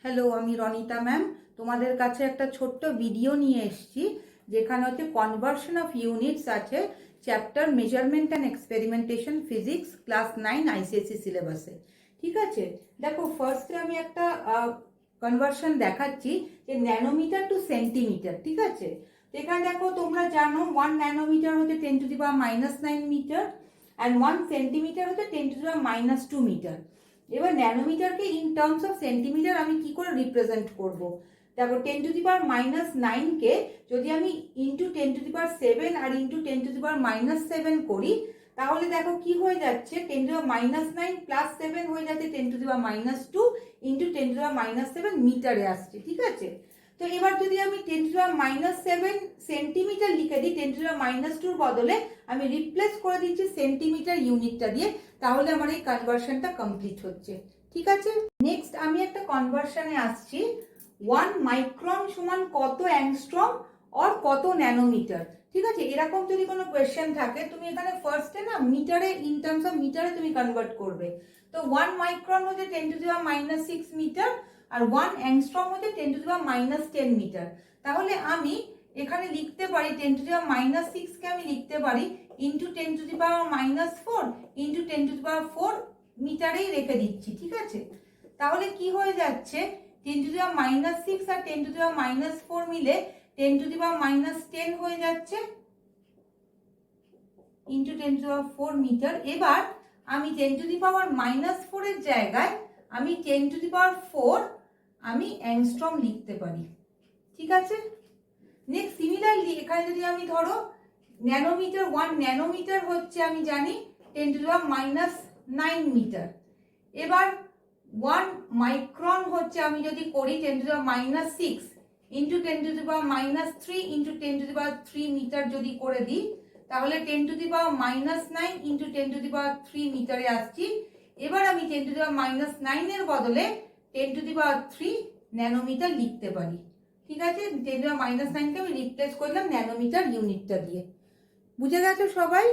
Hello, আমি Ronita ma'am. তোমাদের কাছে একটা ছোট্ট ভিডিও নিয়ে এসেছি, যেখানে হচ্ছে কনভার্সন অফ ইউনিটস আছে, chapter measurement and experimentation physics, class 9 ICSE সিলেবাসে। ঠিক আছে, দেখো ফার্স্টে আমি একটা কনভার্সন দেখাচ্ছি যে ন্যানোমিটার টু সেন্টিমিটার। ঠিক আছে, তো এখানে দেখো তোমরা জানো 1 ন্যানোমিটার হচ্ছে 10⁻⁹ মিটার অ্যান্ড 1 সেন্টিমিটার হচ্ছে 10⁻² মিটার। এবার ন্যানোমিটারকে ইন টার্মস অফ সেন্টিমিটার আমি কি করে রিপ্রেজেন্ট করব? দেখো 10⁻⁹ কে যদি আমি ইন্টু 10⁻⁷ আর ইন্টু 10⁻⁷ করি, তাহলে দেখো কি হয়ে যাচ্ছে, 10⁻⁹ প্লাস 7 হয়ে যাচ্ছে 10⁻² ইন্টু 10⁻⁷ মিটারে আসছে। ঠিক আছে, তো এবার যদি আমি 10⁻⁷ সেন্টিমিটার লিখে দিই, 10⁻² বদলে আমি রিপ্লেস করে দিচ্ছি সেন্টিমিটার ইউনিটটা দিয়ে, তাহলে আমার এই কনভার্সনটা কমপ্লিট হচ্ছে। ঠিক আছে, নেক্সট আমি একটা কনভার্সনে আসছি। 1 মাইক্রন সমান কত অ্যাংস্ট্রম আর কত ন্যানোমিটার। ঠিক আছে, এরকম যদি কোনো কোয়েশ্চেন থাকে, তুমি এখানে ফার্স্টে না মিটারে, ইন টার্মস অফ মিটারে তুমি কনভার্ট করবে। তো 1 মাইক্রন হচ্ছে 10⁻⁻6 মিটার আর 1 অ্যাংস্ট্রম হচ্ছে 10⁻⁻10 মিটার। তাহলে আমি এখানে লিখতে পারি 10⁻⁻6 কে আমি লিখতে পারি ইন্টু 10⁻⁻4 ইন্টু 10⁻4 মিটারেই রেখে দিচ্ছি। ঠিক আছে, তাহলে কি হয়ে যাচ্ছে, 10⁻⁻6 আর 10⁻⁻4 মিলে 10⁻⁻10 হয়ে যাচ্ছে ইন্টু 10⁻4 মিটার। এবার আমি 10⁻⁻4 এর জায়গায় আমি 10⁻4 আমি অ্যাংস্ট্রম লিখতে পারি। ঠিক আছে, নেক্সট সিমিলারলি এখানে যদি আমি ধরো ন্যানোমিটার, 1 ন্যানোমিটার হচ্ছে আমি জানি 10⁻⁹ মিটার। এবার 1 মাইক্রন হচ্ছে আমি যদি করি 10⁻⁶ ইন্টু 10⁻³ ইন্টু 10⁻³ মিটার যদি করে দিই, তাহলে 10⁻⁹ ইন্টু 10⁻³ মিটারে আসছি। এবার আমি 10⁻⁹ এর বদলে 10⁻³ ন্যানোমিটার লিখতে পারি। ঠিক আছে, 10⁻⁹ কে আমি রিপ্লেস করলাম ন্যানোমিটার ইউনিটটা দিয়ে। বুঝে গেছো সবাই?